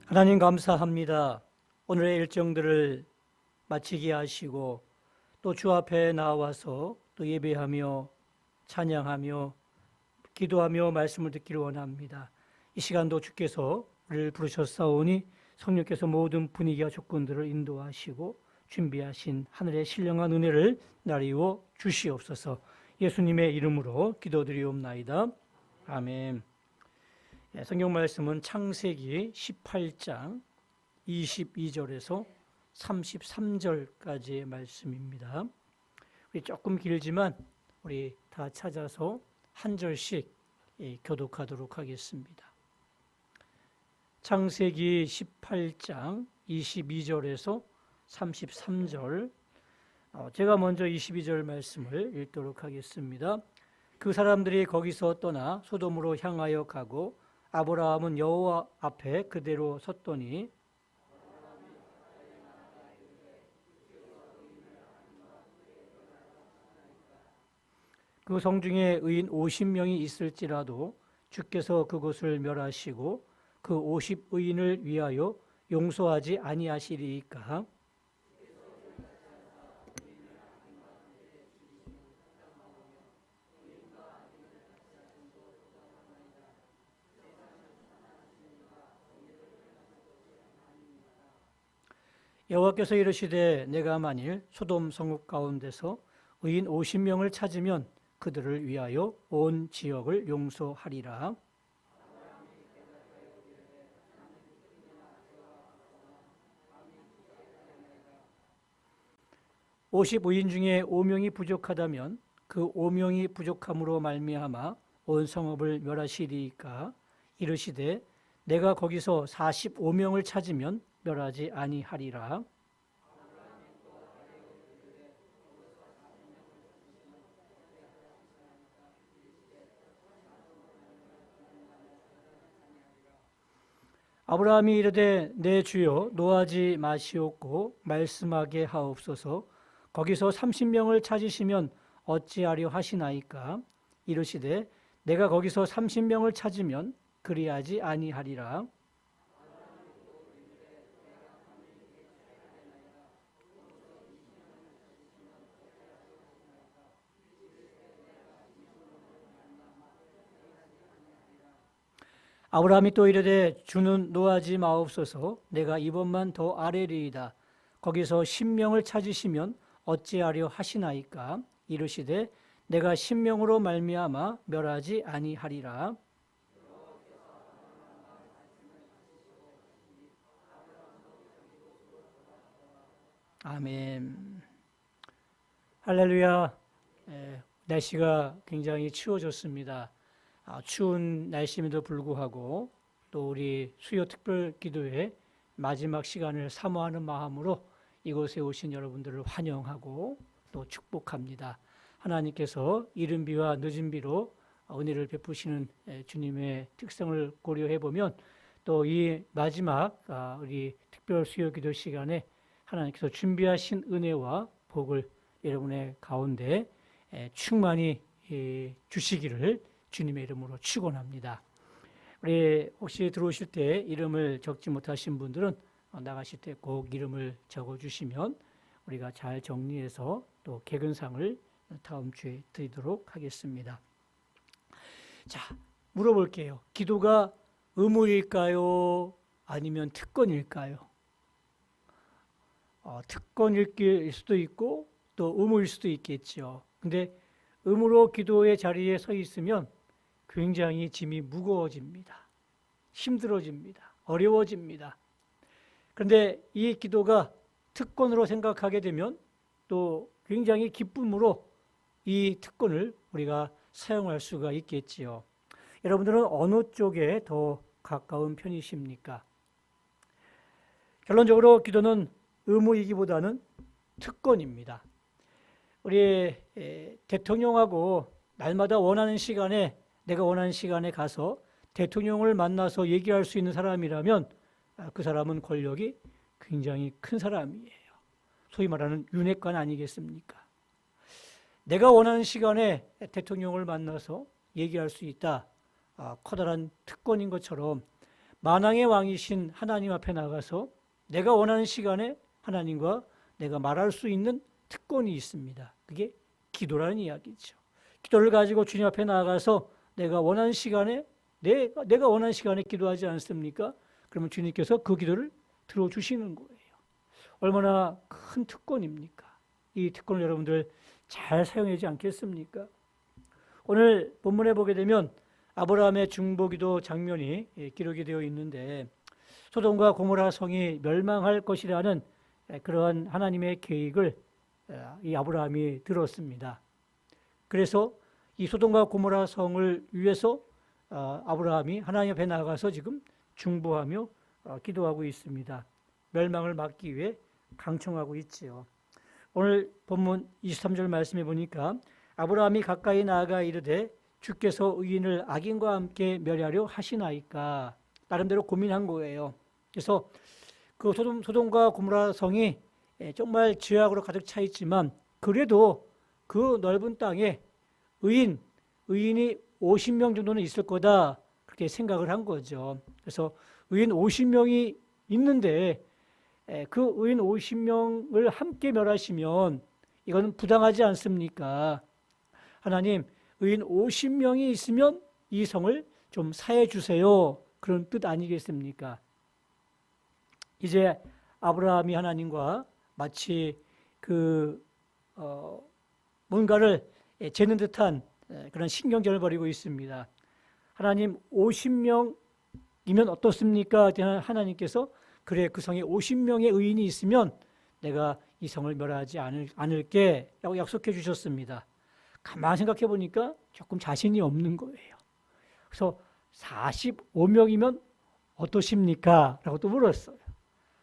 하나님 감사합니다. 오늘의 일정들을 마치게 하시고 또 주 앞에 나와서 또 예배하며 찬양하며 기도하며 말씀을 듣기를 원합니다. 이 시간도 주께서 우리를 부르셨사오니 성령께서 모든 분위기와 조건들을 인도하시고 준비하신 하늘의 신령한 은혜를 나리워 주시옵소서. 예수님의 이름으로 기도드리옵나이다. 아멘. 성경 말씀은 창세기 18장 22절에서 33절까지의 말씀입니다. 우리 조금 길지만 우리 다 찾아서 한 절씩 교독하도록 하겠습니다. 창세기 18장 22절에서 33절, 제가 먼저 22절 말씀을 읽도록 하겠습니다. 그 사람들이 거기서 떠나 소돔으로 향하여 가고 아브라함은 여호와 앞에 그대로 섰더니 그 성중에 의인 50명이 있을지라도 주께서 그곳을 멸하시고 그 50의인을 위하여 용서하지 아니하시리이까. 여호와께서 이르시되 내가 만일 소돔 성읍 가운데서 의인 50명을 찾으면 그들을 위하여 온 지역을 용서하리라. (50의인) 중에 5명이 부족하다면 그 5명이 부족함으로 말미암아 온 성읍을 멸하시리이까. 이르시되 내가 거기서 45명을 찾으면 멸하지 아니하리라. 아브라함이 이르되 내 주여 노하지 마시옵고 말씀하게 하옵소서. 거기서 30명을 찾으시면 어찌하려 하시나이까. 이르시되 내가 거기서 30명을 찾으면 그리하지 아니하리라. 아브라함이 또 이르되 주는 노하지 마옵소서. 내가 이번만 더 아뢰리이다. 거기서 10명을 찾으시면 어찌하려 하시나이까. 이르시되 내가 10명으로 말미암아 멸하지 아니하리라. 아멘. 할렐루야. 날씨가 굉장히 추워졌습니다. 추운 날씨임에도 불구하고 또 우리 수요 특별 기도회 마지막 시간을 사모하는 마음으로 이곳에 오신 여러분들을 환영하고 또 축복합니다. 하나님께서 이른 비와 늦은 비로 은혜를 베푸시는 주님의 특성을 고려해 보면 또 이 마지막 우리 특별 수요 기도 시간에 하나님께서 준비하신 은혜와 복을 여러분의 가운데 충만히 주시기를 주님의 이름으로 축원합니다. 우리 혹시 들어오실 때 이름을 적지 못하신 분들은 나가실 때 꼭 이름을 적어주시면 우리가 잘 정리해서 또 개근상을 다음 주에 드리도록 하겠습니다. 자, 물어볼게요. 기도가 의무일까요? 아니면 특권일까요? 특권일 수도 있고 또 의무일 수도 있겠죠. 근데 의무로 기도의 자리에 서 있으면 굉장히 짐이 무거워집니다. 힘들어집니다. 어려워집니다. 그런데 이 기도가 특권으로 생각하게 되면 또 굉장히 기쁨으로 이 특권을 우리가 사용할 수가 있겠지요. 여러분들은 어느 쪽에 더 가까운 편이십니까? 결론적으로 기도는 의무이기보다는 특권입니다. 우리 대통령하고 날마다 원하는 시간에 내가 원하는 시간에 가서 대통령을 만나서 얘기할 수 있는 사람이라면 그 사람은 권력이 굉장히 큰 사람이에요. 소위 말하는 윤회관 아니겠습니까? 내가 원하는 시간에 대통령을 만나서 얘기할 수 있다. 커다란 특권인 것처럼 만왕의 왕이신 하나님 앞에 나가서 내가 원하는 시간에 하나님과 내가 말할 수 있는 특권이 있습니다. 그게 기도라는 이야기죠. 기도를 가지고 주님 앞에 나가서 내가 원하는 시간에 내가 원하는 시간에 기도하지 않습니까? 그러면 주님께서 그 기도를 들어주시는 거예요. 얼마나 큰 특권입니까? 이 특권을 여러분들 잘 사용하지 않겠습니까? 오늘 본문에 보게 되면 아브라함의 중보기도 장면이 기록이 되어 있는데 소돔과 고모라 성이 멸망할 것이라는 그러한 하나님의 계획을 이 아브라함이 들었습니다. 그래서 이 소돔과 고모라 성을 위해서 아브라함이 하나님 앞에 나가서 지금 중보하며 기도하고 있습니다. 멸망을 막기 위해 강청하고 있지요. 오늘 본문 23절 말씀해 보니까 아브라함이 가까이 나아가 이르되 주께서 의인을 악인과 함께 멸하려 하시나이까 나름대로 고민한 거예요. 그래서 그 소돔과 고모라 성이 정말 죄악으로 가득 차 있지만 그래도 그 넓은 땅에 의인이 50명 정도는 있을 거다 그렇게 생각을 한 거죠. 그래서 의인 50명이 있는데 그 의인 50명을 함께 멸하시면 이거는 부당하지 않습니까? 하나님, 의인 50명이 있으면 이 성을 좀 사해 주세요. 그런 뜻 아니겠습니까? 이제 아브라함이 하나님과 마치 뭔가를 재는 듯한 그런 신경전을 벌이고 있습니다. 하나님 50명이면 어떻습니까? 하나님께서 그래 그 성에 50명의 의인이 있으면 내가 이 성을 멸하지 않을게 라고 약속해 주셨습니다. 가만히 생각해 보니까 조금 자신이 없는 거예요. 그래서 45명이면 어떠십니까? 라고 또 물었어요.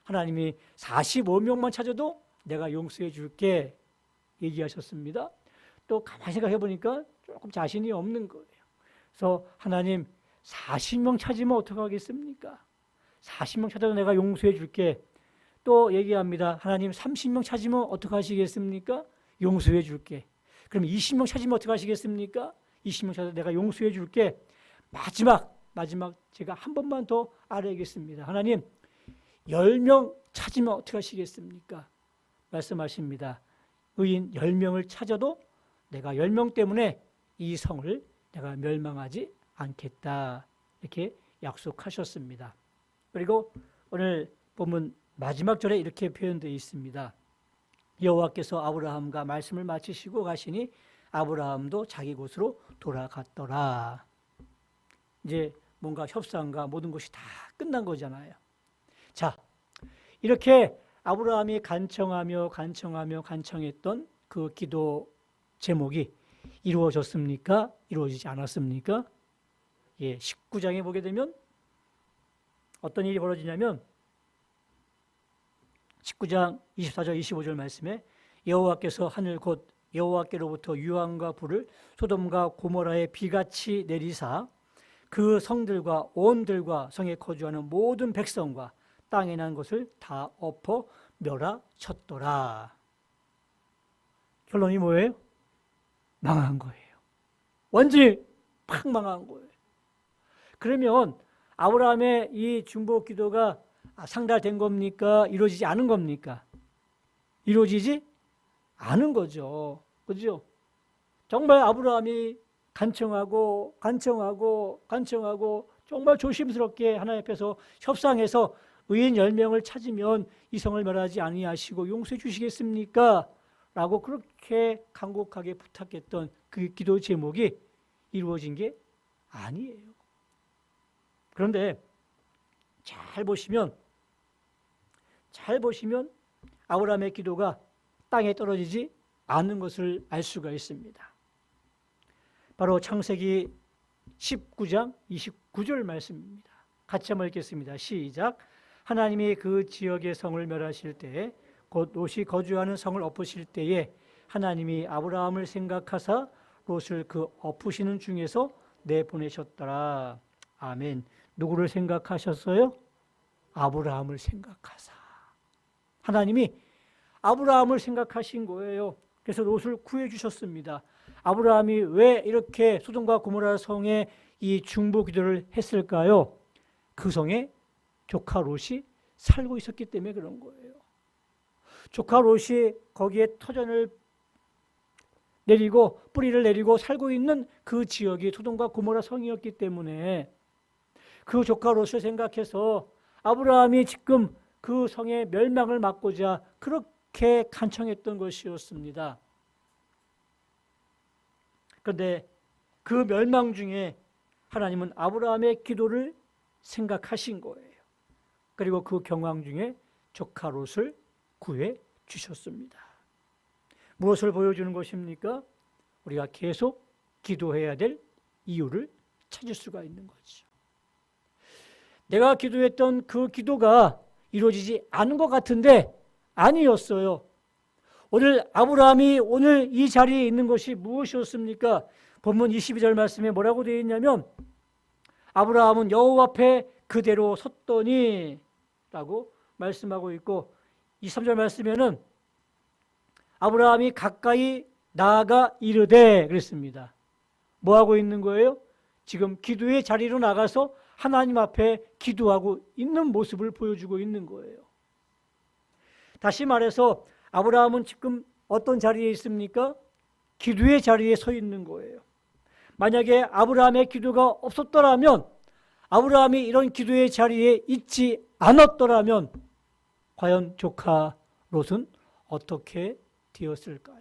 하나님이 45명만 찾아도 내가 용서해 줄게 얘기하셨습니다. 또 가만히 생각해 보니까 조금 자신이 없는 거예요. 그래서 하나님 40명 찾으면 어떡하겠습니까? 40명 찾아도 내가 용서해 줄게. 또 얘기합니다. 하나님 30명 찾으면 어떡하시겠습니까? 용서해 줄게. 그럼 20명 찾으면 어떡하시겠습니까? 20명 찾아도 내가 용서해 줄게. 마지막 제가 한 번만 더 알아야겠습니다. 하나님 10명 찾으면 어떡하시겠습니까? 말씀하십니다. 의인 10명을 찾아도 내가 10명 때문에 이 성을 내가 멸망하지 않겠다. 이렇게 약속하셨습니다. 그리고 오늘 본문 마지막 절에 이렇게 표현되어 있습니다. 여호와께서 아브라함과 말씀을 마치시고 가시니 아브라함도 자기 곳으로 돌아갔더라. 이제 뭔가 협상과 모든 것이 다 끝난 거잖아요. 자, 이렇게 아브라함이 간청했던 그 기도 제목이 이루어졌습니까? 이루어지지 않았습니까? 19장에 보게 되면 어떤 일이 벌어지냐면 19장 24절 25절 말씀에 여호와께서 하늘 곧 여호와께로부터 유황과 불을 소돔과 고모라에 비같이 내리사 그 성들과 온들과 성에 거주하는 모든 백성과 땅에 난 것을 다 엎어 멸하쳤더라. 결론이 뭐예요? 망한 거예요. 완전히 팍 망한 거예요. 그러면 아브라함의 이 중보 기도가 상달된 겁니까? 이루어지지 않은 겁니까? 이루어지지 않은 거죠. 그죠? 정말 아브라함이 간청하고 정말 조심스럽게 하나님 앞에서 협상해서 의인 10명을 찾으면 이 성을 멸하지 아니하시고 용서해 주시겠습니까? 라고 그렇게 간곡하게 부탁했던 그 기도 제목이 이루어진 게 아니에요. 그런데 잘 보시면 아브라함의 기도가 땅에 떨어지지 않은 것을 알 수가 있습니다. 바로 창세기 19장 29절 말씀입니다. 같이 한번 읽겠습니다. 시작. 하나님이 그 지역의 성을 멸하실 때에 곧 롯이 거주하는 성을 엎으실 때에 하나님이 아브라함을 생각하사 롯을 그 엎으시는 중에서 내보내셨더라. 아멘. 누구를 생각하셨어요? 아브라함을 생각하사. 하나님이 아브라함을 생각하신 거예요. 그래서 롯을 구해 주셨습니다. 아브라함이 왜 이렇게 소돔과 고모라 성에 이 중보 기도를 했을까요? 그 성에 조카 롯이 살고 있었기 때문에 그런 거예요. 조카 롯이 거기에 터전을 내리고 뿌리를 내리고 살고 있는 그 지역이 소돔과 고모라 성이었기 때문에 그 조카 롯을 생각해서 아브라함이 지금 그 성의 멸망을 막고자 그렇게 간청했던 것이었습니다. 그런데 그 멸망 중에 하나님은 아브라함의 기도를 생각하신 거예요. 그리고 그 경황 중에 조카 롯을 구해 주셨습니다. 무엇을 보여주는 것입니까? 우리가 계속 기도해야 될 이유를 찾을 수가 있는 거죠. 내가 기도했던 그 기도가 이루어지지 않은 것 같은데 아니었어요. 오늘 아브라함이 오늘 이 자리에 있는 것이 무엇이었습니까? 본문 22절 말씀에 뭐라고 되어 있냐면 아브라함은 여호와 앞에 그대로 섰더니 라고 말씀하고 있고 23절 말씀에는 아브라함이 가까이 나아가 이르되 그랬습니다. 뭐 하고 있는 거예요? 지금 기도의 자리로 나가서 하나님 앞에 기도하고 있는 모습을 보여주고 있는 거예요. 다시 말해서 아브라함은 지금 어떤 자리에 있습니까? 기도의 자리에 서 있는 거예요. 만약에 아브라함의 기도가 없었더라면, 아브라함이 이런 기도의 자리에 있지 않았더라면 과연 조카 롯은 어떻게 되었을까요?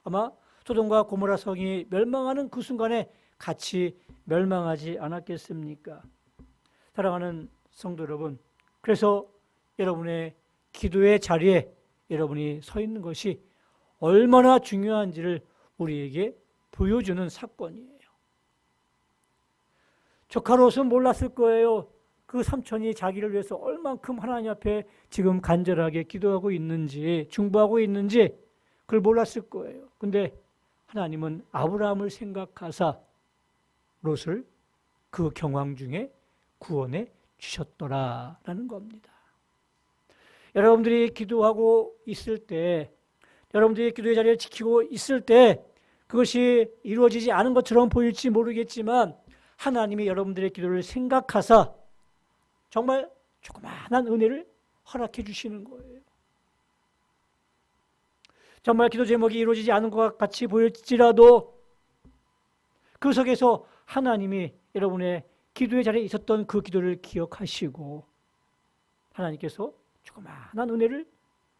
아마 소돔과 고모라 성이 멸망하는 그 순간에 같이 멸망하지 않았겠습니까? 사랑하는 성도 여러분, 그래서 여러분의 기도의 자리에 여러분이 서 있는 것이 얼마나 중요한지를 우리에게 보여주는 사건이에요. 조카 롯은 몰랐을 거예요. 그 삼촌이 자기를 위해서 얼만큼 하나님 앞에 지금 간절하게 기도하고 있는지, 중보하고 있는지 그걸 몰랐을 거예요. 근데 하나님은 아브라함을 생각하사 롯을 그 경황 중에 구원해 주셨더라라는 겁니다. 여러분들이 기도하고 있을 때, 여러분들이 기도의 자리를 지키고 있을 때 그것이 이루어지지 않은 것처럼 보일지 모르겠지만 하나님이 여러분들의 기도를 생각하사 정말 조그마한 은혜를 허락해 주시는 거예요. 정말 기도 제목이 이루어지지 않은 것 같이 보일지라도 그 속에서 하나님이 여러분의 기도의 자리에 있었던 그 기도를 기억하시고 하나님께서 조그마한 은혜를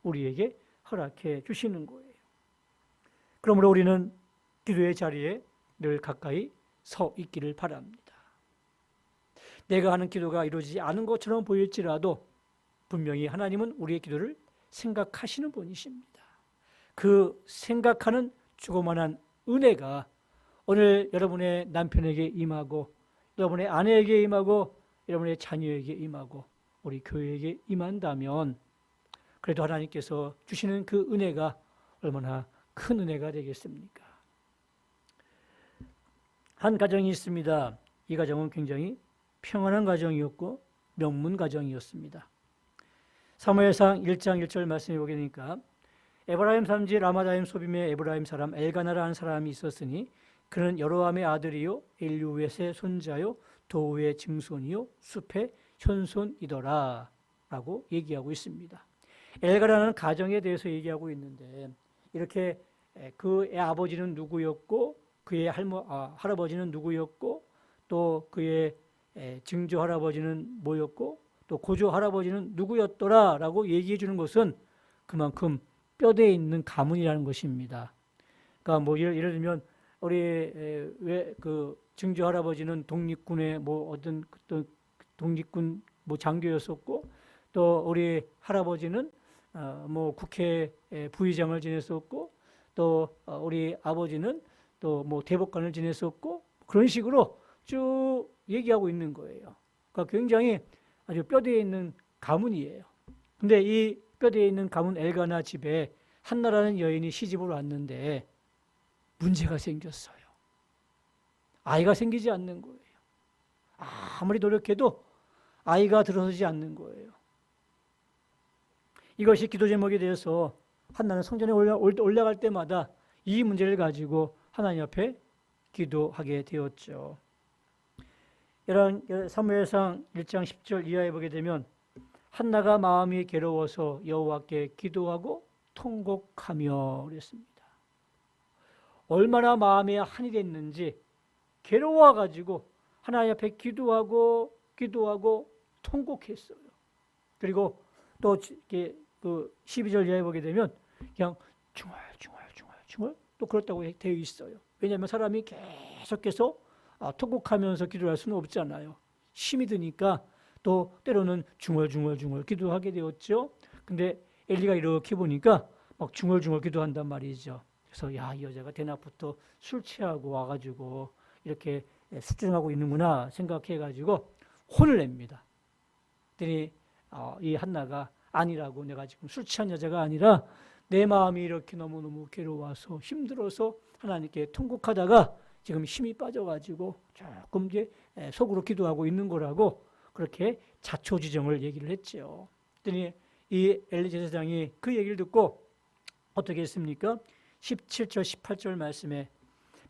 우리에게 허락해 주시는 거예요. 그러므로 우리는 기도의 자리에 늘 가까이 서 있기를 바랍니다. 내가 하는 기도가 이루어지지 않은 것처럼 보일지라도 분명히 하나님은 우리의 기도를 생각하시는 분이십니다. 그 생각하는 조그만한 은혜가 오늘 여러분의 남편에게 임하고 여러분의 아내에게 임하고 여러분의 자녀에게 임하고 우리 교회에게 임한다면 그래도 하나님께서 주시는 그 은혜가 얼마나 큰 은혜가 되겠습니까? 한 가정이 있습니다. 이 가정은 굉장히 평안한 가정이었고 명문 가정이었습니다. 사무엘상 1장 1절 말씀해 보게 되니까 에브라임 산지 라마다임 소빔의 에브라임 사람 엘가나라는 사람이 있었으니 그는 여로함의 아들이요 엘류엣의 손자요 도우의 증손이요 숲의 현손이더라 라고 얘기하고 있습니다. 엘가나라는 가정에 대해서 얘기하고 있는데 이렇게 그의 아버지는 누구였고 그의 할아버지는 누구였고 또 그의 증조 할아버지는 뭐였고 또 고조 할아버지는 누구였더라 라고 얘기해 주는 것은 그만큼 뼈대에 있는 가문이라는 것입니다. 그러니까 뭐 예를 들면 우리 왜 그 증조 할아버지는 독립군의 뭐 어떤 독립군 뭐 장교였었고 또 우리 할아버지는 뭐 국회 부의장을 지냈었고 또 우리 아버지는 또 뭐 대법관을 지냈었고 그런 식으로 쭉 얘기하고 있는 거예요. 그러니까 굉장히 아주 뼈대에 있는 가문이에요. 근데 이 뼈대에 있는 가문 엘가나 집에 한나라는 여인이 시집을 왔는데 문제가 생겼어요. 아이가 생기지 않는 거예요. 아무리 노력해도 아이가 들어서지 않는 거예요. 이것이 기도 제목이 되어서 한나는 성전에 올라갈 때마다 이 문제를 가지고 하나님 앞에 기도하게 되었죠. 사무엘상 1장 10절 이하에 보게 되면 한나가 마음이 괴로워서 여호와께 기도하고 통곡하며 그랬습니다. 얼마나 마음에 한이 됐는지 괴로워가지고 하나님 앞에 기도하고 통곡했어요. 그리고 또 그 12절 이하에 보게 되면 그냥 중얼 또 그렇다고 되어 있어요. 왜냐하면 사람이 계속해서 통곡하면서 기도할 수는 없잖아요. 힘이 드니까 또 때로는 중얼 기도하게 되었죠. 근데 엘리가 이렇게 보니까 막 중얼 기도한단 말이죠. 그래서 이 여자가 대낮부터 술 취하고 와가지고 이렇게 수증하고 있는구나 생각해가지고 혼을 냅니다. 그랬더니 이 한나가 아니라고, 내가 지금 술 취한 여자가 아니라 내 마음이 이렇게 너무너무 괴로워서 힘들어서 하나님께 통곡하다가 지금 힘이 빠져가지고 조금 이제 속으로 기도하고 있는 거라고 그렇게 자초지정을 얘기를 했죠. 그랬더니 이 엘리 제사장이 그 얘기를 듣고 어떻게 했습니까? 17절 18절 말씀에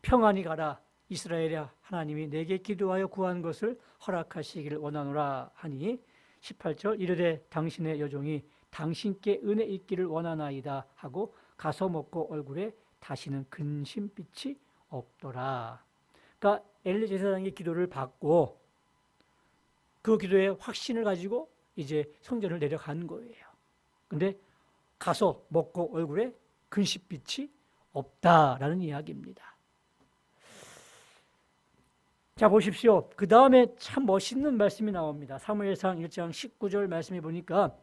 평안히 가라, 이스라엘아, 하나님이 내게 기도하여 구한 것을 허락하시기를 원하노라 하니 18절 이르되 당신의 여종이 당신께 은혜 있기를 원하나이다 하고 가서 먹고 얼굴에 다시는 근심빛이 없더라. 그러니까 엘리 제사장의 기도를 받고 그 기도에 확신을 가지고 이제 성전을 내려간 거예요. 근데 가서 먹고 얼굴에 근심빛이 없다라는 이야기입니다. 자, 보십시오. 그 다음에 참 멋있는 말씀이 나옵니다. 사무엘상 1장 19절 말씀에 보니까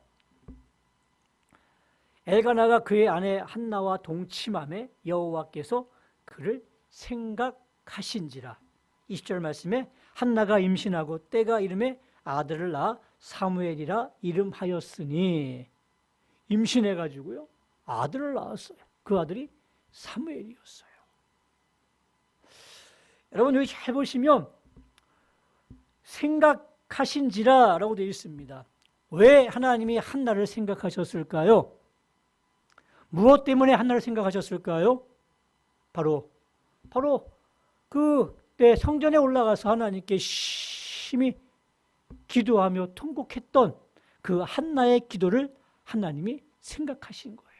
엘가나가 그의 아내 한나와 동침함에 여호와께서 그를 생각하신지라. 20절 말씀에 한나가 임신하고 때가 이름에 아들을 낳아 사무엘이라 이름하였으니, 임신해가지고요 아들을 낳았어요. 그 아들이 사무엘이었어요. 여러분 여기 잘 보시면 생각하신지라 라고 되어 있습니다. 왜 하나님이 한나를 생각하셨을까요? 무엇 때문에 한나를 생각하셨을까요? 바로 그때 성전에 올라가서 하나님께 심히 기도하며 통곡했던 그 한나의 기도를 하나님이 생각하신 거예요.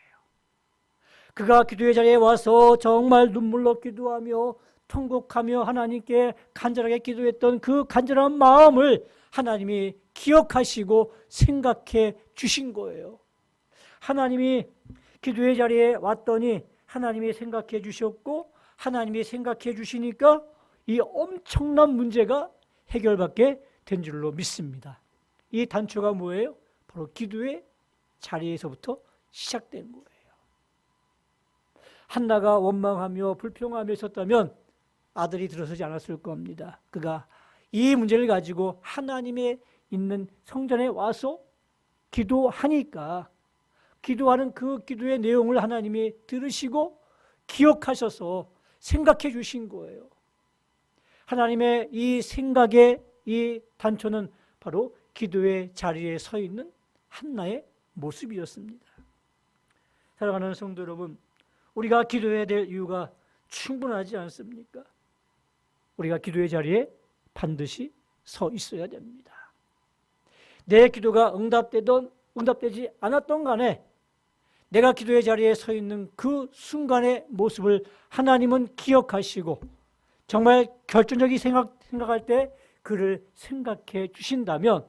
그가 기도의 자리에 와서 정말 눈물로 기도하며 통곡하며 하나님께 간절하게 기도했던 그 간절한 마음을 하나님이 기억하시고 생각해 주신 거예요. 하나님이 기도의 자리에 왔더니 하나님이 생각해 주셨고, 하나님이 생각해 주시니까 이 엄청난 문제가 해결받게 된 줄로 믿습니다. 이 단초가 뭐예요? 바로 기도의 자리에서부터 시작된 거예요. 한나가 원망하며 불평하며 있었다면 아들이 들어서지 않았을 겁니다. 그가 이 문제를 가지고 하나님의 있는 성전에 와서 기도하니까 기도하는 그 기도의 내용을 하나님이 들으시고 기억하셔서 생각해 주신 거예요. 하나님의 이 생각의 이 단초는 바로 기도의 자리에 서 있는 한나의 모습이었습니다. 사랑하는 성도 여러분, 우리가 기도해야 될 이유가 충분하지 않습니까? 우리가 기도의 자리에 반드시 서 있어야 됩니다. 내 기도가 응답되던 응답되지 않았던 간에 내가 기도의 자리에 서 있는 그 순간의 모습을 하나님은 기억하시고 정말 결정적인 생각할 때 그를 생각해 주신다면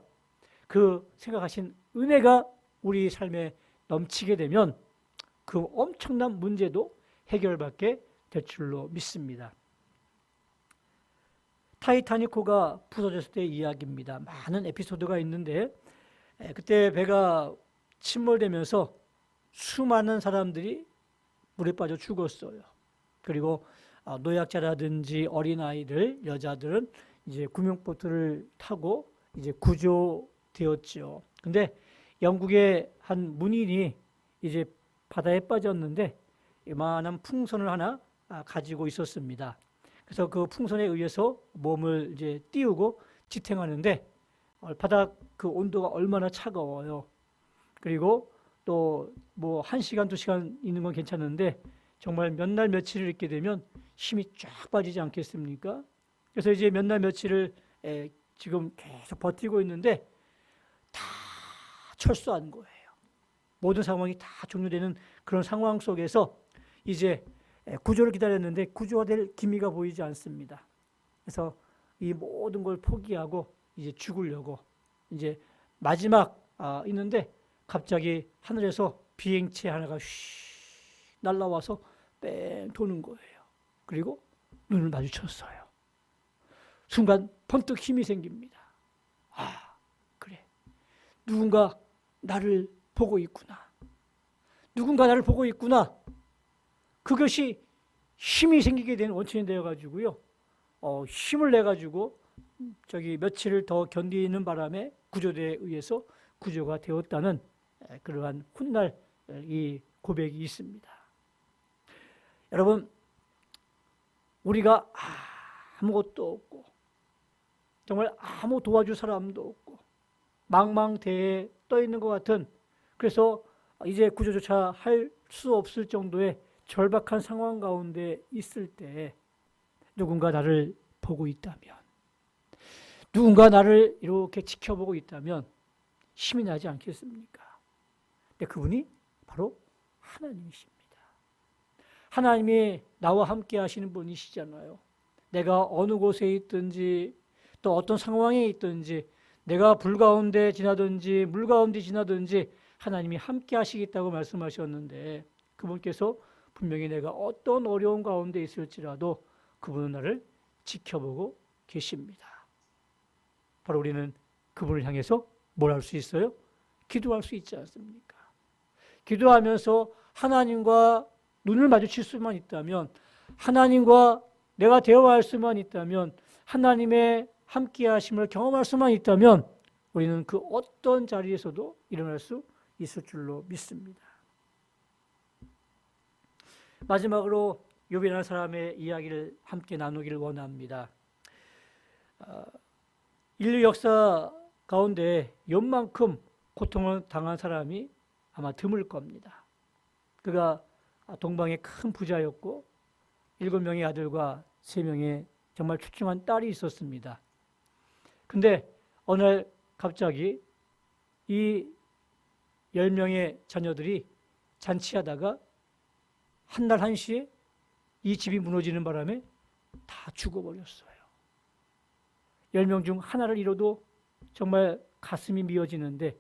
그 생각하신 은혜가 우리 삶에 넘치게 되면 그 엄청난 문제도 해결받게 될 줄로 믿습니다. 타이타닉호가 부서졌을 때의 이야기입니다. 많은 에피소드가 있는데 그때 배가 침몰되면서 수많은 사람들이 물에 빠져 죽었어요. 그리고 노약자라든지 어린아이들, 여자들은 이제 구명보트를 타고 이제 구조되었죠. 근데 영국의 한 문인이 이제 바다에 빠졌는데 이만한 풍선을 하나 가지고 있었습니다. 그래서 그 풍선에 의해서 몸을 이제 띄우고 지탱하는데 바닥 그 온도가 얼마나 차가워요. 그리고 또 뭐 1시간, 2시간 있는 건 괜찮은데 정말 몇 날 며칠을 있게 되면 힘이 쫙 빠지지 않겠습니까? 그래서 이제 몇 날 며칠을 지금 계속 버티고 있는데 다 철수한 거예요. 모든 상황이 다 종료되는 그런 상황 속에서 이제 구조를 기다렸는데 구조화될 기미가 보이지 않습니다. 그래서 이 모든 걸 포기하고 이제 죽으려고 이제 마지막 있는데 갑자기 하늘에서 비행체 하나가 휘 날아와서 뺑 도는 거예요. 그리고 눈을 마주쳤어요. 순간 번뜩 힘이 생깁니다. 그래. 누군가 나를 보고 있구나. 누군가 나를 보고 있구나. 그것이 힘이 생기게 된 원천이 되어가지고요. 힘을 내가지고 저기 며칠을 더 견디는 바람에 구조대에 의해서 구조가 되었다는 그러한 훗날 이 고백이 있습니다. 여러분, 우리가 아무것도 없고 정말 아무 도와줄 사람도 없고 망망대해에 떠 있는 것 같은, 그래서 이제 구조조차 할 수 없을 정도의 절박한 상황 가운데 있을 때 누군가 나를 보고 있다면, 누군가 나를 이렇게 지켜보고 있다면 힘이 나지 않겠습니까? 근데 그분이 바로 하나님이십니다. 하나님이 나와 함께 하시는 분이시잖아요. 내가 어느 곳에 있든지 또 어떤 상황에 있든지 내가 불 가운데 지나든지 물 가운데 지나든지 하나님이 함께 하시겠다고 말씀하셨는데, 그분께서 분명히 내가 어떤 어려운 가운데 있을지라도 그분은 나를 지켜보고 계십니다. 바로 우리는 그분을 향해서 뭘 할 수 있어요? 기도할 수 있지 않습니까? 기도하면서 하나님과 눈을 마주칠 수만 있다면, 하나님과 내가 대화할 수만 있다면, 하나님의 함께 하심을 경험할 수만 있다면 우리는 그 어떤 자리에서도 일어날 수 있을 줄로 믿습니다. 마지막으로 욥이라는 사람의 이야기를 함께 나누기를 원합니다. 인류 역사 가운데 욥만큼 고통을 당한 사람이 아마 드물 겁니다. 그가 동방의 큰 부자였고 7명의 아들과 3명의 정말 출중한 딸이 있었습니다. 근데 어느 날 갑자기 이 10명의 자녀들이 잔치하다가 한날 한시에 이 집이 무너지는 바람에 다 죽어버렸어요. 10명 중 하나를 잃어도 정말 가슴이 미어지는데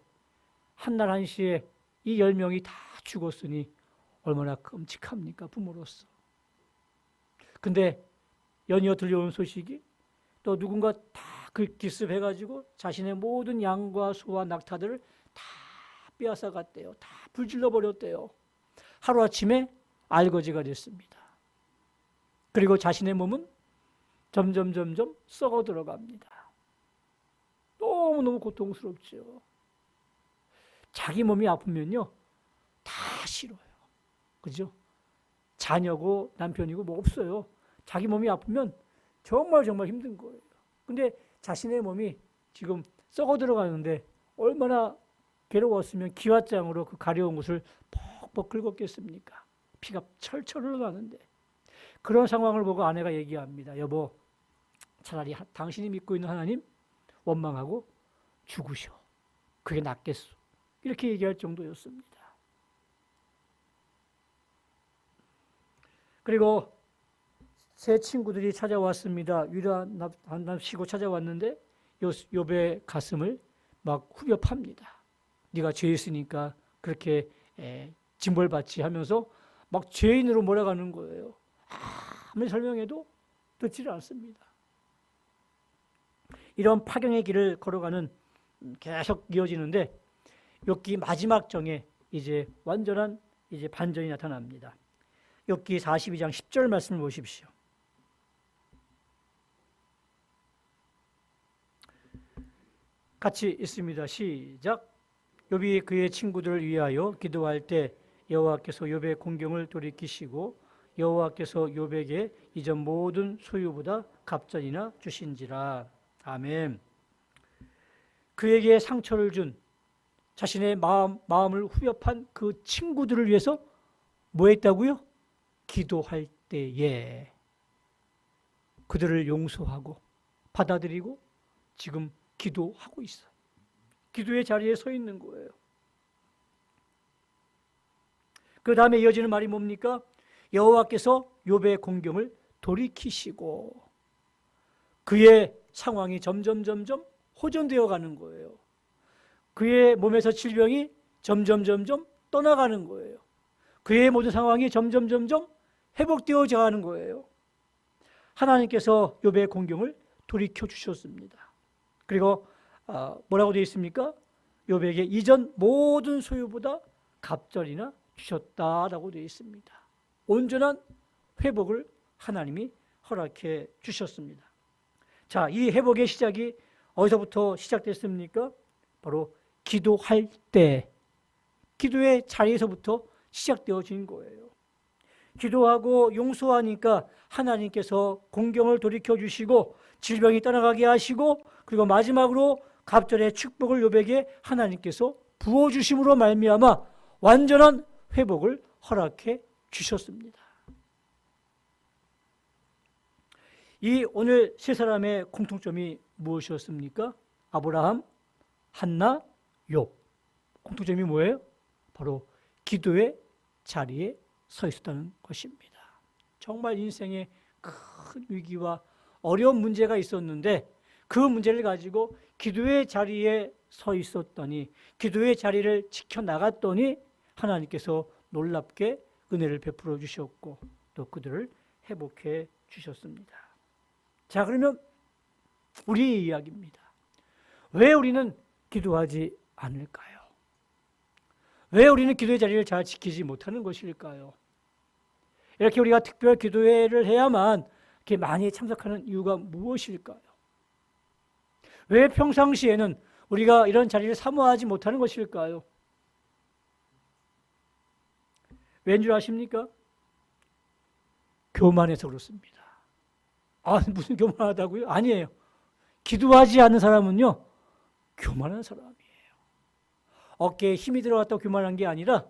한날 한시에 이 10명이 다 죽었으니 얼마나 끔찍합니까, 부모로서. 근데 연이어 들려오는 소식이 또 누군가 다 그 기습해가지고 자신의 모든 양과 소와 낙타들을 다 빼앗아 갔대요. 다 불질러 버렸대요. 하루아침에 알거지가 됐습니다. 그리고 자신의 몸은 점점 썩어 들어갑니다. 너무너무 고통스럽죠. 자기 몸이 아프면요 다 싫어요. 그죠? 자녀고 남편이고 뭐 없어요. 자기 몸이 아프면 정말 힘든 거예요. 근데 자신의 몸이 지금 썩어 들어가는데 얼마나 괴로웠으면 기왓장으로 그 가려운 곳을 퍽퍽 긁었겠습니까? 피가 철철 흘러가는데. 그런 상황을 보고 아내가 얘기합니다. 여보, 차라리 당신이 믿고 있는 하나님 원망하고 죽으셔. 그게 낫겠소. 이렇게 얘기할 정도였습니다. 그리고 세 친구들이 찾아왔습니다. 위로한답시고 찾아왔는데 욥의 가슴을 막 후벼 팝니다. 네가 죄 있으니까 그렇게 징벌받지 하면서 막 죄인으로 몰아가는 거예요. 아무리 설명해도 듣지를 않습니다. 이런 파경의 길을 걸어가는 계속 이어지는데 욥기 마지막 정에 이제 완전한 이제 반전이 나타납니다. 욥기 42장 10절 말씀을 보십시오. 같이 있습니다. 시작. 욥이 그의 친구들을 위하여 기도할 때 여호와께서 욥의 공경을 돌이키시고 여호와께서 욥에게 이전 모든 소유보다 갑전이나 주신지라. 아멘. 그에게 상처를 준 자신의 마음을 후벼판 그 친구들을 위해서 뭐 했다고요? 기도할 때에 그들을 용서하고 받아들이고 지금 기도하고 있어요. 기도의 자리에 서 있는 거예요. 그 다음에 이어지는 말이 뭡니까? 여호와께서 욥의 공경을 돌이키시고 그의 상황이 점점 호전되어 가는 거예요. 그의 몸에서 질병이 점점 떠나가는 거예요. 그의 모든 상황이 점점 회복되어 가는 거예요. 하나님께서 욥의 공경을 돌이켜 주셨습니다. 그리고 뭐라고 되어 있습니까? 욥에게 이전 모든 소유보다 갑절이나 주셨다라고 되어 있습니다. 온전한 회복을 하나님이 허락해 주셨습니다. 자, 이 회복의 시작이 어디서부터 시작됐습니까? 바로 기도할 때, 기도의 자리에서부터 시작되어진 거예요. 기도하고 용서하니까 하나님께서 공경을 돌이켜 주시고 질병이 떠나가게 하시고 그리고 마지막으로 갑절의 축복을 욥에게 하나님께서 부어주심으로 말미암아 완전한 회복을 허락해 주셨습니다. 이 오늘 세 사람의 공통점이 무엇이었습니까? 아브라함, 한나, 욥. 공통점이 뭐예요? 바로 기도의 자리에 서 있었다는 것입니다. 정말 인생에 큰 위기와 어려운 문제가 있었는데 그 문제를 가지고 기도의 자리에 서 있었더니 기도의 자리를 지켜나갔더니 하나님께서 놀랍게 은혜를 베풀어 주셨고 또 그들을 회복해 주셨습니다. 자, 그러면 우리의 이야기입니다. 왜 우리는 기도하지 않을까요? 왜 우리는 기도의 자리를 잘 지키지 못하는 것일까요? 이렇게 우리가 특별 기도회를 해야만 이렇게 많이 참석하는 이유가 무엇일까요? 왜 평상시에는 우리가 이런 자리를 사모하지 못하는 것일까요? 왠 줄 아십니까? 교만해서 그렇습니다. 무슨 교만하다고요? 아니에요. 기도하지 않는 사람은요, 교만한 사람이에요. 어깨에 힘이 들어갔다고 교만한 게 아니라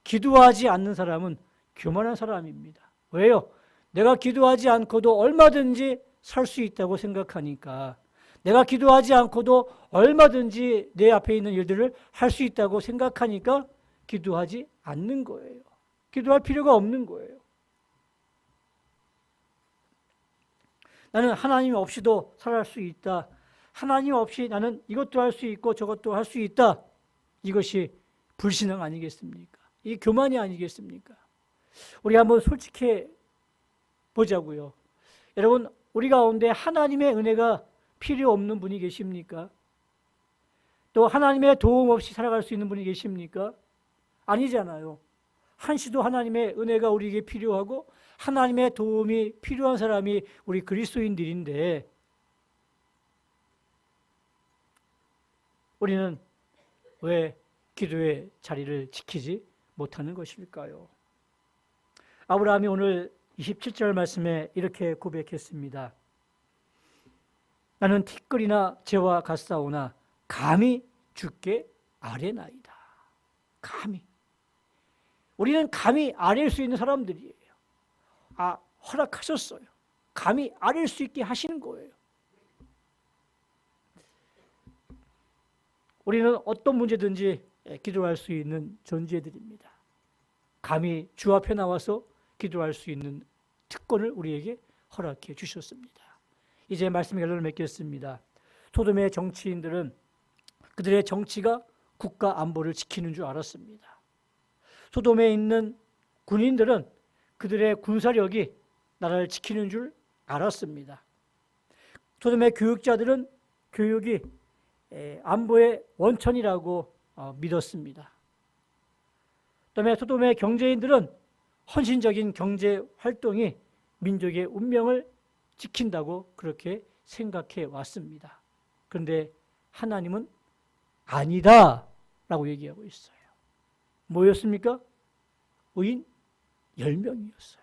기도하지 않는 사람은 교만한 사람입니다. 왜요? 내가 기도하지 않고도 얼마든지 살 수 있다고 생각하니까, 내가 기도하지 않고도 얼마든지 내 앞에 있는 일들을 할 수 있다고 생각하니까 기도하지 않는 거예요. 기도할 필요가 없는 거예요. 나는 하나님 없이도 살아갈 수 있다. 하나님 없이 나는 이것도 할 수 있고 저것도 할 수 있다. 이것이 불신앙 아니겠습니까? 이 교만이 아니겠습니까? 우리 한번 솔직해 보자고요. 여러분, 우리 가운데 하나님의 은혜가 필요 없는 분이 계십니까? 또 하나님의 도움 없이 살아갈 수 있는 분이 계십니까? 아니잖아요. 한시도 하나님의 은혜가 우리에게 필요하고 하나님의 도움이 필요한 사람이 우리 그리스도인들인데 우리는 왜 기도의 자리를 지키지 못하는 것일까요? 아브라함이 오늘 27절 말씀에 이렇게 고백했습니다. 나는 티끌이나 재와 같사오나 감히 주께 아뢰나이다. 감히. 우리는 감히 아뢰일 수 있는 사람들이에요. 허락하셨어요. 감히 아뢰일 수 있게 하시는 거예요. 우리는 어떤 문제든지 기도할 수 있는 존재들입니다. 감히 주 앞에 나와서 기도할 수 있는 특권을 우리에게 허락해 주셨습니다. 이제 말씀의 결론을 맺겠습니다. 소돔의 정치인들은 그들의 정치가 국가 안보를 지키는 줄 알았습니다. 소돔에 있는 군인들은 그들의 군사력이 나라를 지키는 줄 알았습니다. 소돔의 교육자들은 교육이 안보의 원천이라고 믿었습니다. 그다음에 소돔의 경제인들은 헌신적인 경제 활동이 민족의 운명을 지킨다고 그렇게 생각해 왔습니다. 그런데 하나님은 아니다라고 얘기하고 있어요. 뭐였습니까? 의인 10명이었어요.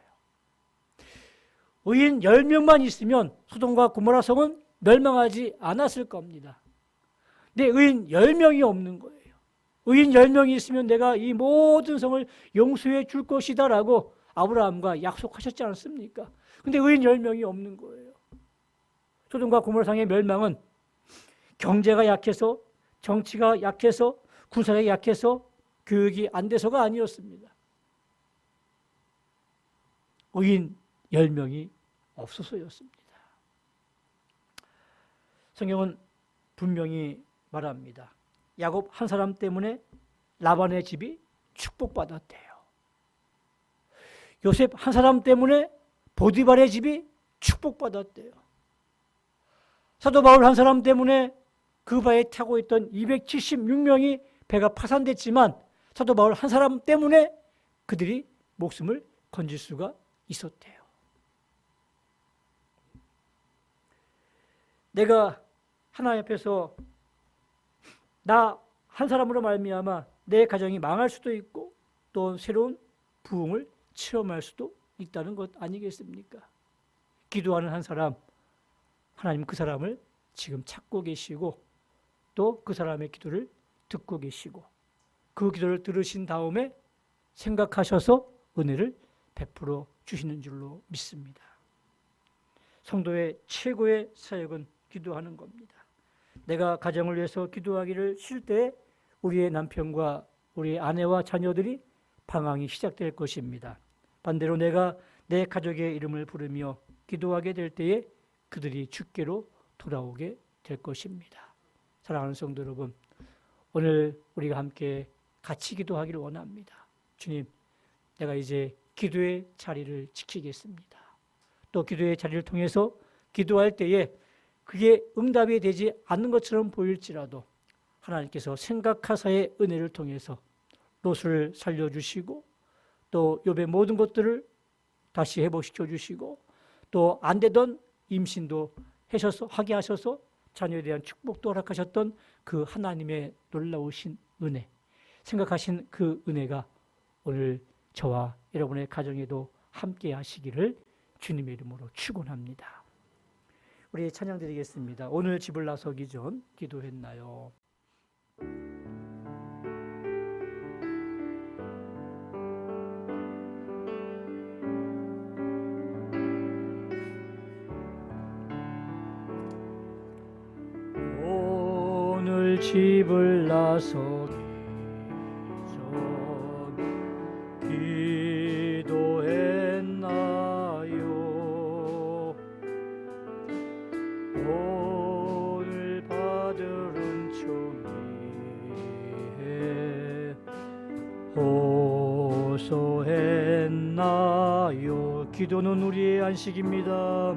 의인 10명만 있으면 소돔과 고모라 성은 멸망하지 않았을 겁니다. 근데 의인 10명이 없는 거예요. 의인 10명이 있으면 내가 이 모든 성을 용서해 줄 것이다 라고 아브라함과 약속하셨지 않습니까? 근데 의인 10명이 없는 거예요. 소돔과 고모라 성의 멸망은 경제가 약해서, 정치가 약해서, 군사력이 약해서, 교육이 안 돼서가 아니었습니다. 의인 10명이 없어서였습니다. 성경은 분명히 말합니다. 야곱 한 사람 때문에 라반의 집이 축복받았대요. 요셉 한 사람 때문에 보디발의 집이 축복받았대요. 사도 바울 한 사람 때문에 그 배에 타고 있던 276명이 배가 파산됐지만 사도 바울 한 사람 때문에 그들이 목숨을 건질 수가 있었대요. 내가 하나님 앞에서 나 한 사람으로 말미암아 내 가정이 망할 수도 있고 또 새로운 부흥을 체험할 수도 있다는 것 아니겠습니까? 기도하는 한 사람, 하나님 그 사람을 지금 찾고 계시고 또 그 사람의 기도를 듣고 계시고 그 기도를 들으신 다음에 생각하셔서 은혜를 베풀어 주시는 줄로 믿습니다. 성도의 최고의 사역은 기도하는 겁니다. 내가 가정을 위해서 기도하기를 쉴 때 우리의 남편과 우리 아내와 자녀들이 방황이 시작될 것입니다. 반대로 내가 내 가족의 이름을 부르며 기도하게 될 때에 그들이 주께로 돌아오게 될 것입니다. 사랑하는 성도 여러분, 오늘 우리가 함께 같이 기도하기를 원합니다. 주님, 내가 이제 기도의 자리를 지키겠습니다. 또 기도의 자리를 통해서 기도할 때에 그게 응답이 되지 않는 것처럼 보일지라도 하나님께서 생각하사의 은혜를 통해서 롯을 살려주시고 또 욥의 모든 것들을 다시 회복시켜 주시고 또 안 되던 임신도 하게 하셔서 자녀에 대한 축복도 허락하셨던 그 하나님의 놀라우신 은혜, 생각하신 그 은혜가 오늘 저와 여러분의 가정에도 함께 하시기를 주님의 이름으로 축원합니다. 우리 찬양 드리겠습니다. 오늘 집을 나서기 전 기도했나요? 오늘 집을 나서기 전 기도했나요? 오늘 받을 은총에 호소했나요? 기도는 우리의 안식입니다.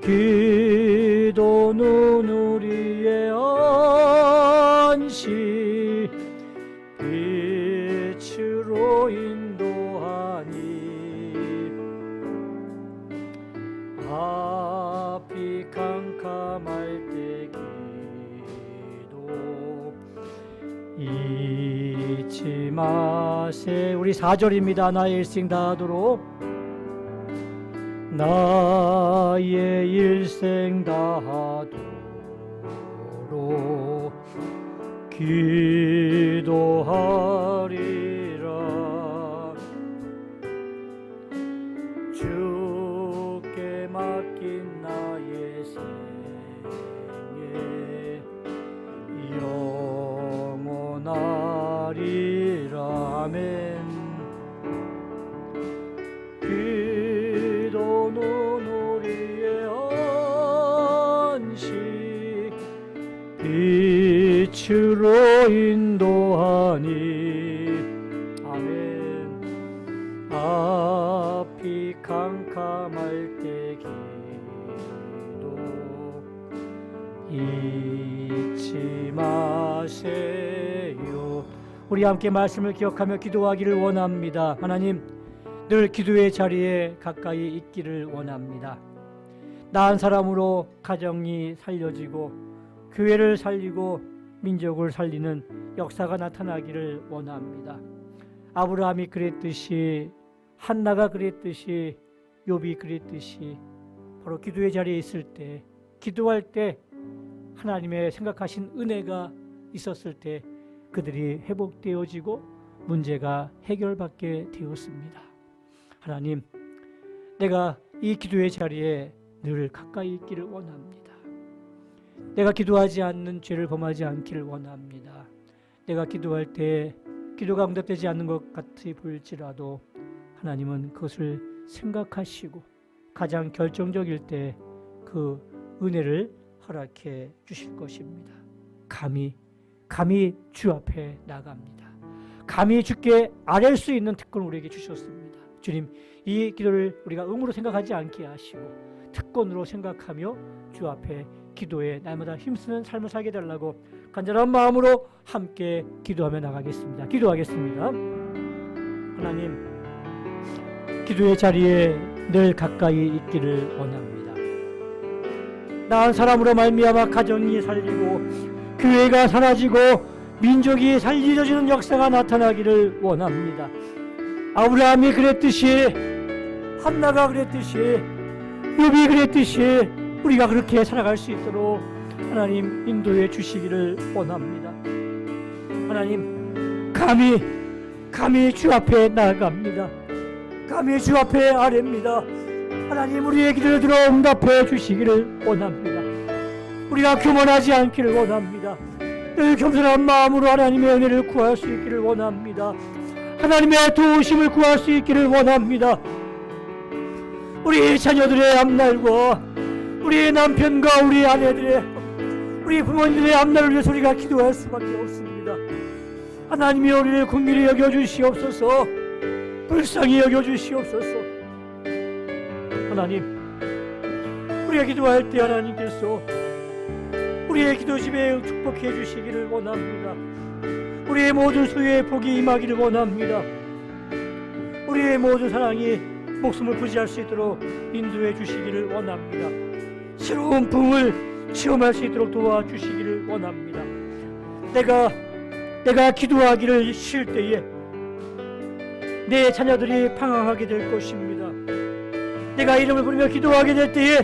기도는 우리의 안식, 빛으로 인도하니 앞이 캄캄할 때 기도 잊지 마세. 우리 4절입니다. 나의 일생 다하도록, 나의 일생 다하도록 기도하리라. 주께 맡긴 나의 생애 영원하리라. 아멘. 기도는 우리의 안식, 빛으로 인도하니 아멘. 앞이 캄캄할 때 기도 잊지 마세요. 우리 함께 말씀을 기억하며 기도하기를 원합니다. 하나님, 늘 기도의 자리에 가까이 있기를 원합니다. 나 한 사람으로 가정이 살려지고 교회를 살리고 민족을 살리는 역사가 나타나기를 원합니다. 아브라함이 그랬듯이, 한나가 그랬듯이, 욥이 그랬듯이 바로 기도의 자리에 있을 때, 기도할 때 하나님의 생각하신 은혜가 있었을 때 그들이 회복되어지고 문제가 해결받게 되었습니다. 하나님, 내가 이 기도의 자리에 늘 가까이 있기를 원합니다. 내가 기도하지 않는 죄를 범하지 않기를 원합니다. 내가 기도할 때 기도가 응답되지 않는 것 같이 보일지라도 하나님은 그것을 생각하시고 가장 결정적일 때 그 은혜를 허락해 주실 것입니다. 감히 주 앞에 나갑니다. 감히 주께 아뢰 수 있는 특권을 우리에게 주셨습니다. 주님, 이 기도를 우리가 의무로 생각하지 않게 하시고 특권으로 생각하며 주 앞에 기도에 날마다 힘쓰는 삶을 살게 달라고 간절한 마음으로 함께 기도하며 나가겠습니다. 기도하겠습니다. 하나님, 기도의 자리에 늘 가까이 있기를 원합니다. 나한 사람으로 말미암아 가정이 살리고 교회가 사라지고 민족이 살려지는 역사가 나타나기를 원합니다. 아브라함이 그랬듯이, 한나가 그랬듯이, 욥이 그랬듯이 우리가 그렇게 살아갈 수 있도록 하나님 인도해 주시기를 원합니다. 하나님, 감히 주 앞에 나아갑니다. 감히 주 앞에 아뢰입니다. 하나님, 우리의 기도를 들어 응답해 주시기를 원합니다. 우리가 교만하지 않기를 원합니다. 늘 겸손한 마음으로 하나님의 은혜를 구할 수 있기를 원합니다. 하나님의 도우심을 구할 수 있기를 원합니다. 우리 자녀들의 앞날과 우리의 남편과 우리 아내들의, 우리 부모님들의 앞날을 위해서 우리가 기도할 수밖에 없습니다. 하나님이 우리를 긍휼히 여겨주시옵소서. 불쌍히 여겨주시옵소서. 하나님, 우리가 기도할 때 하나님께서 우리의 기도집에 축복해 주시기를 원합니다. 우리의 모든 수요에 복이 임하기를 원합니다. 우리의 모든 사랑이 목숨을 부지할 수 있도록 인도해 주시기를 원합니다. 새로운 붕을 체험할 수 있도록 도와주시기를 원합니다. 내가 기도하기를 쉴 때에 내 자녀들이 방황하게 될 것입니다. 내가 이름을 부르며 기도하게 될 때에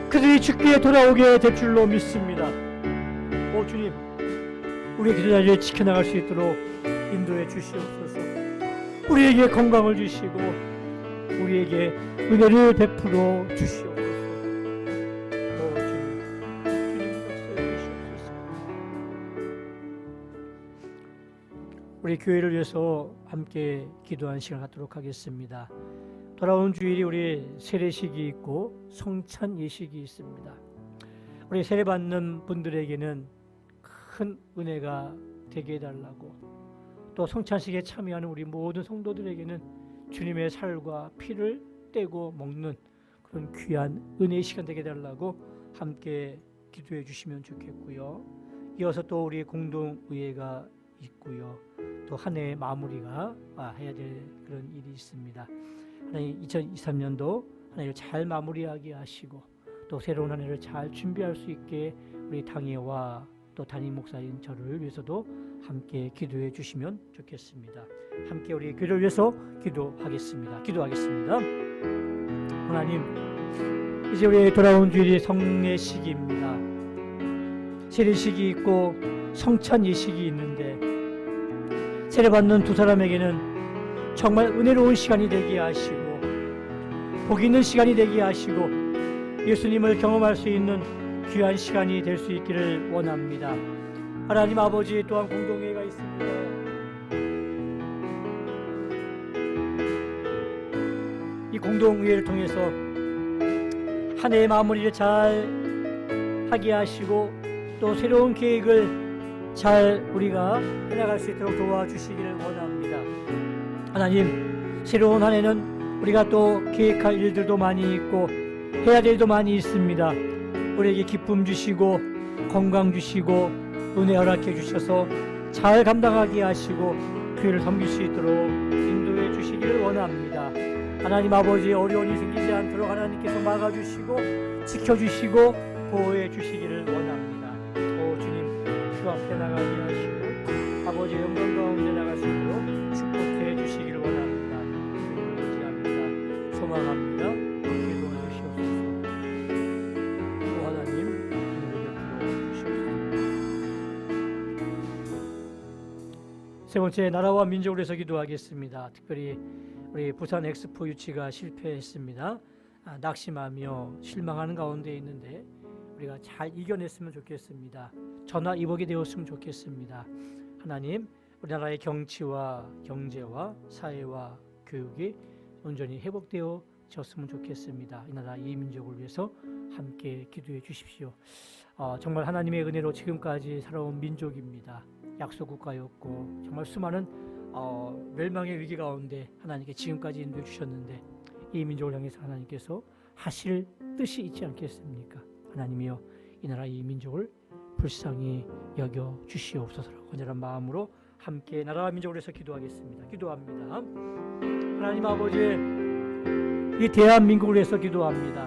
그들이 주께 돌아오게 될 줄로 믿습니다. 오 주님, 우리의 기도 자리를 지켜나갈 수 있도록 인도해 주시옵소서. 우리에게 건강을 주시고 우리에게 은혜를 베풀어 주시옵소서. 오 주님 역사해 주시옵소서. 우리 교회를 위해서 함께 기도한 시간 갖도록 하겠습니다. 돌아온 주일이 우리 세례식이 있고 성찬 예식이 있습니다. 우리 세례 받는 분들에게는 큰 은혜가 되게 해달라고, 또 성찬식에 참여하는 우리 모든 성도들에게는 주님의 살과 피를 떼고 먹는 그런 귀한 은혜의 시간 되게 해달라고 함께 기도해 주시면 좋겠고요. 이어서 또 우리 공동의회가 있고요. 또 한 해의 마무리가 해야 될 그런 일이 있습니다. 하나님, 2023년도 한 해를 잘 마무리하게 하시고 또 새로운 한 해를 잘 준비할 수 있게 우리 당회와 또 담임 목사인 저를 위해서도 함께 기도해 주시면 좋겠습니다. 함께 우리 교회를 위해서 기도하겠습니다. 하나님, 이제 우리 돌아온 주일이 성례식입니다. 세례식이 있고 성찬 예식이 있는데 세례받는 두 사람에게는 정말 은혜로운 시간이 되게 하시고 복 있는 시간이 되게 하시고 예수님을 경험할 수 있는 귀한 시간이 될 수 있기를 원합니다. 하나님 아버지, 또한 공동회의가 있습니다. 이 공동회의를 통해서 한 해의 마무리를 잘 하게 하시고 또 새로운 계획을 잘 우리가 해나갈 수 있도록 도와주시기를 원합니다. 하나님, 새로운 한 해는 우리가 또 계획할 일들도 많이 있고 해야 될 일도 많이 있습니다. 우리에게 기쁨 주시고 건강 주시고 은혜 허락해 주셔서 잘 감당하게 하시고 교회를 섬길 수 있도록 인도해 주시기를 원합니다. 하나님 아버지, 어려운 일이 생기지 않도록 하나님께서 막아주시고 지켜주시고 보호해 주시기를 원합니다. 오 주님, 주 앞에 나가게 하시고 아버지의 영광 가운데 나갈 수 있도록 축복해 주시기를 원합니다. 주님을 의지합니다. 소망합니다. 기도해 주시옵소서. 오 하나님, 은혜를 베풀어 주시옵소서. 세 번째, 나라와 민족을 위해서 기도하겠습니다. 특별히 우리 부산 엑스포 유치가 실패했습니다. 낙심하며 실망하는 가운데 있는데 우리가 잘 이겨냈으면 좋겠습니다. 전화 위복이 되었으면 좋겠습니다. 하나님, 우리나라의 정치와 경제와 사회와 교육이 온전히 회복되어졌으면 좋겠습니다. 이 나라 이 민족을 위해서 함께 기도해 주십시오. 정말 하나님의 은혜로 지금까지 살아온 민족입니다. 약소국가였고 정말 수많은 멸망의 위기 가운데 하나님께 지금까지 인도해 주셨는데 이 민족을 향해서 하나님께서 하실 뜻이 있지 않겠습니까? 하나님이여, 이 나라 이 민족을 불쌍히 여겨 주시옵소서라고 간절한 마음으로 함께 나라와 민족을 위해서 기도하겠습니다. 기도합니다. 하나님 아버지, 이 대한민국을 위해서 기도합니다.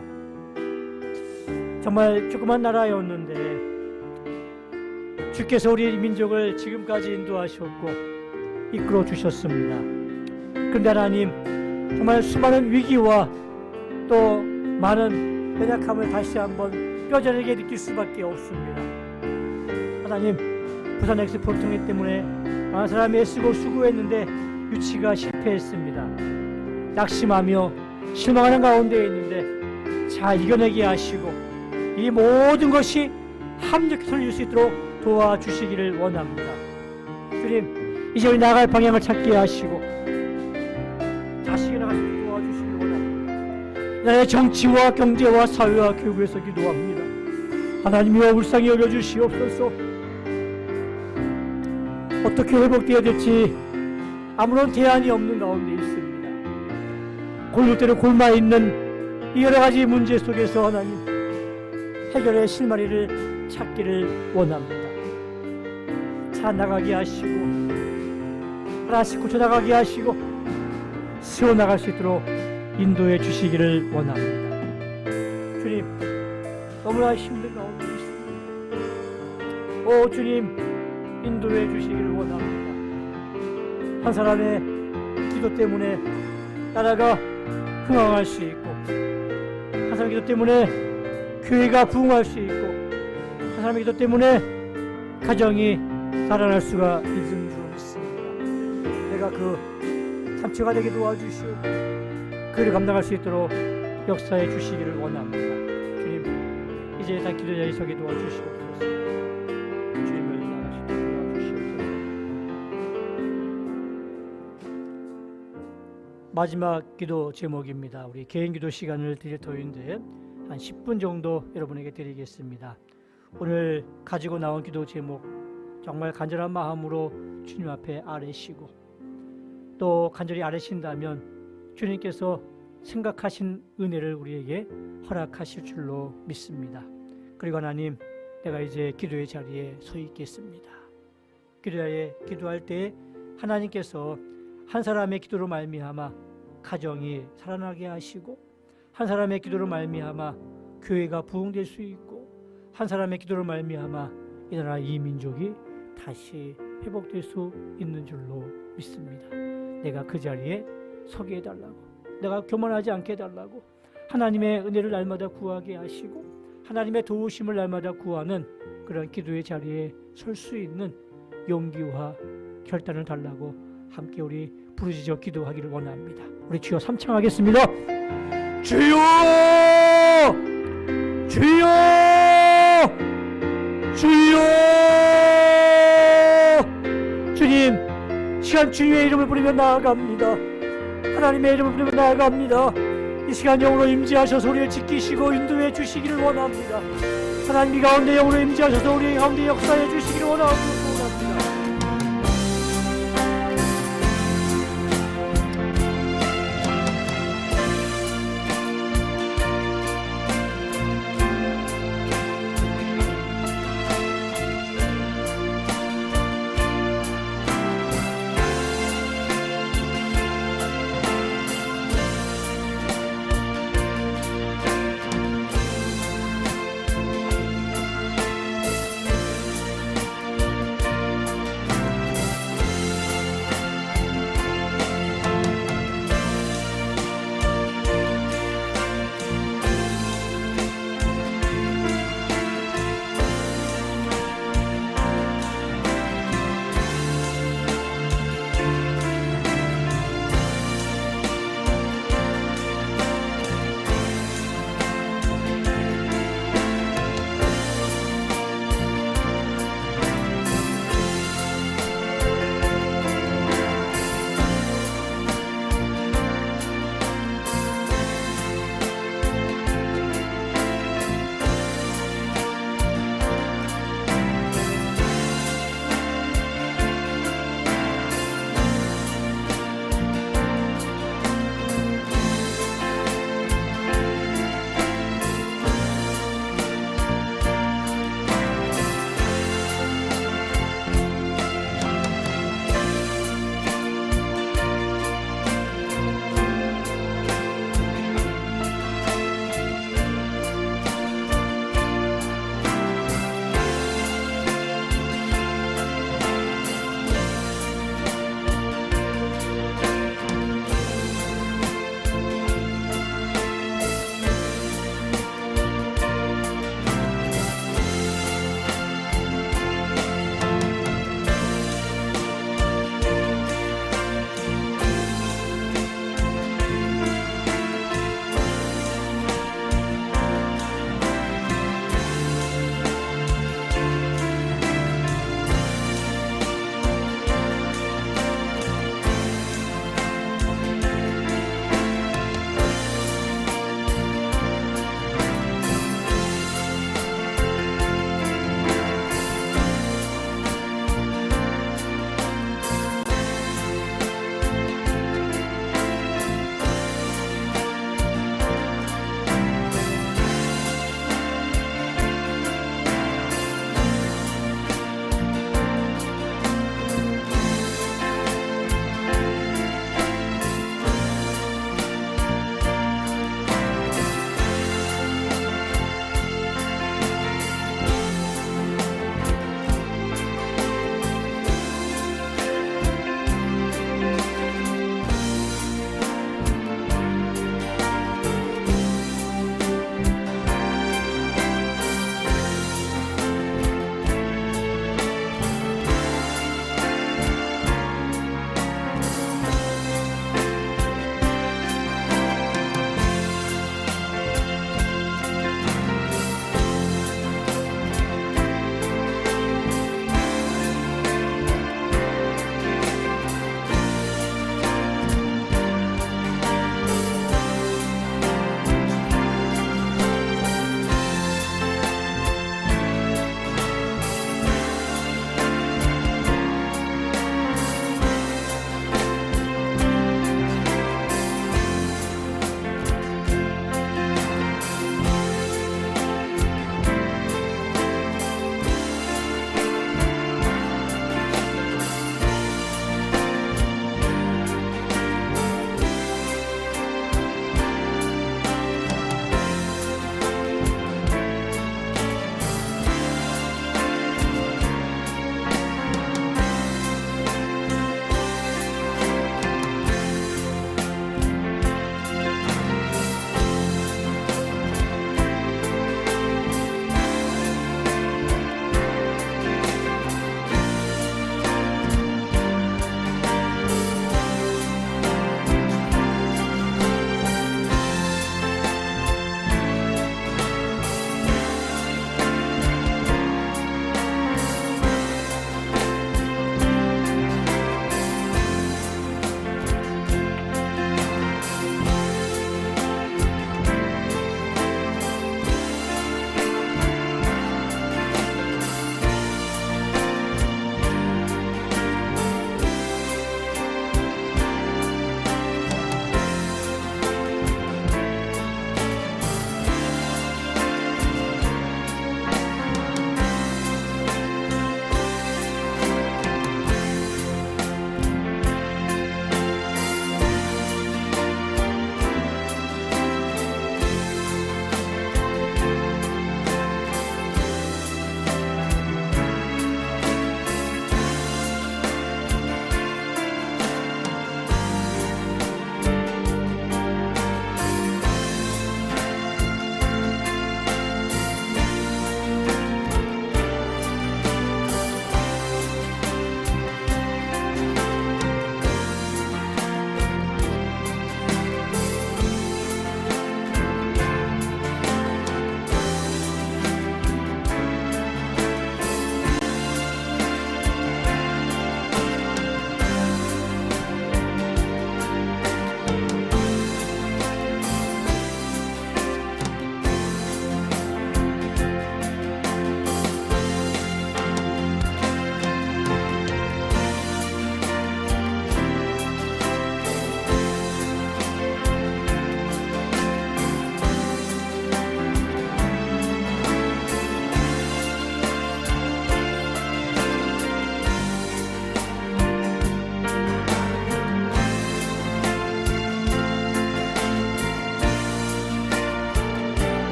정말 조그만 나라였는데 주께서 우리 민족을 지금까지 인도하셨고 이끌어 주셨습니다. 그런데 하나님, 정말 수많은 위기와 또 많은 연약함을 다시 한번 뼈저리게 느낄 수밖에 없습니다. 하나님, 부산 엑스포를 통해 때문에 많은 사람이 애쓰고 수고했는데 유치가 실패했습니다. 낙심하며 실망하는 가운데 있는데 잘 이겨내게 하시고 이 모든 것이 합력해 설릴 수 있도록 도와주시기를 원합니다. 주님, 이제 우리 나갈 방향을 찾게 하시고 자식이 나갈 수 있도록 도와주시기를 원합니다. 나의 정치와 경제와 사회와 교육에서 기도합니다. 하나님이여, 불쌍히 여겨주시옵소서. 어떻게 회복되어야 될지 아무런 대안이 없는 가운데 있습니다. 골똘대로 골마있는 이 여러가지 문제 속에서 하나님, 해결의 실마리를 찾기를 원합니다. 차 나가게 하시고 하나씩 고쳐나가게 하시고 세워나갈 수 있도록 인도해 주시기를 원합니다. 주님, 너무나 힘든 가운데 있습니다. 오 주님, 인도해 주시기를 원합니다. 한 사람의 기도 때문에 나라가 흥황할 수 있고, 한 사람의 기도 때문에 교회가 부흥할 수 있고, 한 사람의 기도 때문에 가정이 살아날 수가 있는 줄 믿습니다. 내가 그 참치가 되게 도와주시고 그를 감당할 수 있도록 역사해 주시기를 원합니다. 주님, 이제 다 기도 자리에 서게 도와주시옵소서. 주님을 나가시도록 도와주시옵소서. 마지막 기도 제목입니다. 우리 개인 기도 시간을 드릴 터인데 한 10분 정도 여러분에게 드리겠습니다. 오늘 가지고 나온 기도 제목, 정말 간절한 마음으로 주님 앞에 아뢰시고 또 간절히 아뢰신다면 주님께서 생각하신 은혜를 우리에게 허락하실 줄로 믿습니다. 그리고 하나님, 내가 이제 기도의 자리에 서 있겠습니다. 기도할 때 하나님께서 한 사람의 기도로 말미암아 가정이 살아나게 하시고, 한 사람의 기도로 말미암아 교회가 부흥될 수 있고, 한 사람의 기도로 말미암아 이 나라 이 민족이 다시 회복될 수 있는 줄로 믿습니다. 내가 그 자리에 서게 해달라고, 내가 교만하지 않게 해달라고, 하나님의 은혜를 날마다 구하게 하시고 하나님의 도우심을 날마다 구하는 그런 기도의 자리에 설 수 있는 용기와 결단을 달라고 함께 우리 부르짖어 기도하기를 원합니다. 우리 주여 삼창하겠습니다. 주여, 주여, 주여. 주님, 시간 주님의 이름을 부르며 나아갑니다. 하나님의 이름을 부르며 나아갑니다. 이 시간 영으로 임재하셔서 우리를 지키시고 인도해 주시기를 원합니다. 하나님, 이 가운데 영으로 임재하셔서 우리 가운데 역사해 주시기를 원합니다.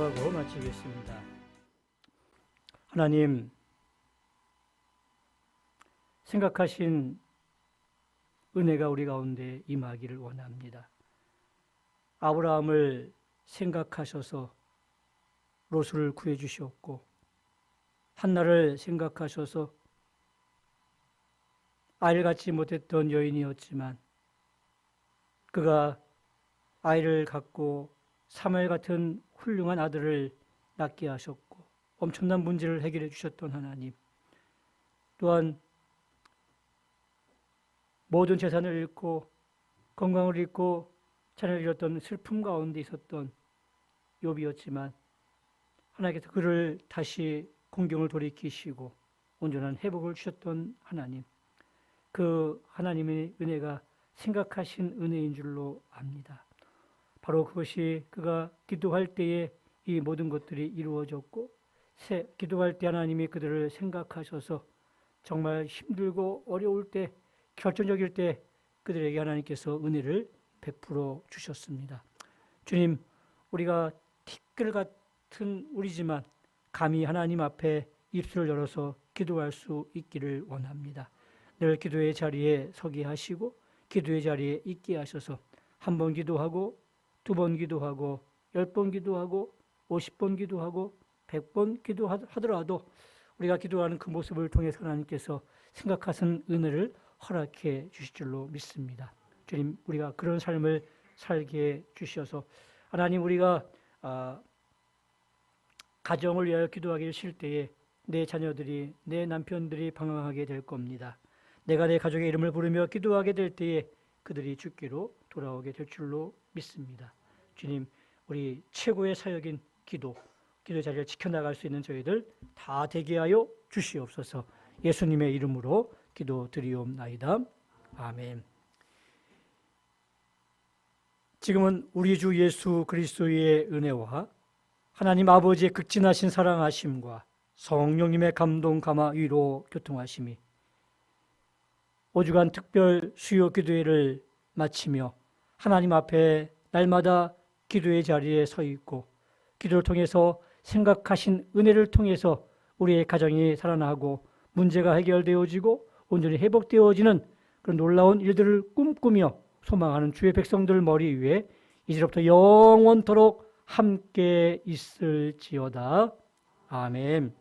기도하고 마치겠습니다. 하나님, 생각하신 은혜가 우리 가운데 임하기를 원합니다. 아브라함을 생각하셔서 롯을 구해 주셨고, 한나를 생각하셔서 아이를 갖지 못했던 여인이었지만 그가 아이를 갖고 사무엘 같은 훌륭한 아들을 낳게 하셨고 엄청난 문제를 해결해 주셨던 하나님, 또한 모든 재산을 잃고 건강을 잃고 자녀를 잃었던 슬픔 가운데 있었던 욥이었지만 하나님께서 그를 다시 공경을 돌이키시고 온전한 회복을 주셨던 하나님, 그 하나님의 은혜가 생각하신 은혜인 줄로 압니다. 바로 그것이 그가 기도할 때에 이 모든 것들이 이루어졌고, 기도할 때 하나님이 그들을 생각하셔서 정말 힘들고 어려울 때, 결정적일 때 그들에게 하나님께서 은혜를 베풀어 주셨습니다. 주님, 우리가 티끌 같은 우리지만 감히 하나님 앞에 입술을 열어서 기도할 수 있기를 원합니다. 늘 기도의 자리에 서게 하시고 기도의 자리에 있게 하셔서 한 번 기도하고 2번 기도하고 10번 기도하고 50번 기도하고 100번 기도하더라도 우리가 기도하는 그 모습을 통해서 하나님께서 생각하신 은혜를 허락해 주실 줄로 믿습니다. 주님, 우리가 그런 삶을 살게 주셔서 하나님, 우리가 가정을 위하여 기도하기 싫을 때에 내 자녀들이, 내 남편들이 방황하게 될 겁니다. 내가 내 가족의 이름을 부르며 기도하게 될 때에 그들이 주께로 돌아오게 될 줄로 믿습니다. 주님, 우리 최고의 사역인 기도 자리를 지켜나갈 수 있는 저희들 다 되게 하여 주시옵소서. 예수님의 이름으로 기도드리옵나이다. 아멘. 지금은 우리 주 예수 그리스도의 은혜와 하나님 아버지의 극진하신 사랑하심과 성령님의 감동 감화 위로 교통하심이 오주간 특별 수요 기도회를 마치며 하나님 앞에 날마다 기도의 자리에 서 있고 기도를 통해서 생각하신 은혜를 통해서 우리의 가정이 살아나고 문제가 해결되어지고 온전히 회복되어지는 그런 놀라운 일들을 꿈꾸며 소망하는 주의 백성들 머리 위에 이제부터 영원토록 함께 있을지어다. 아멘.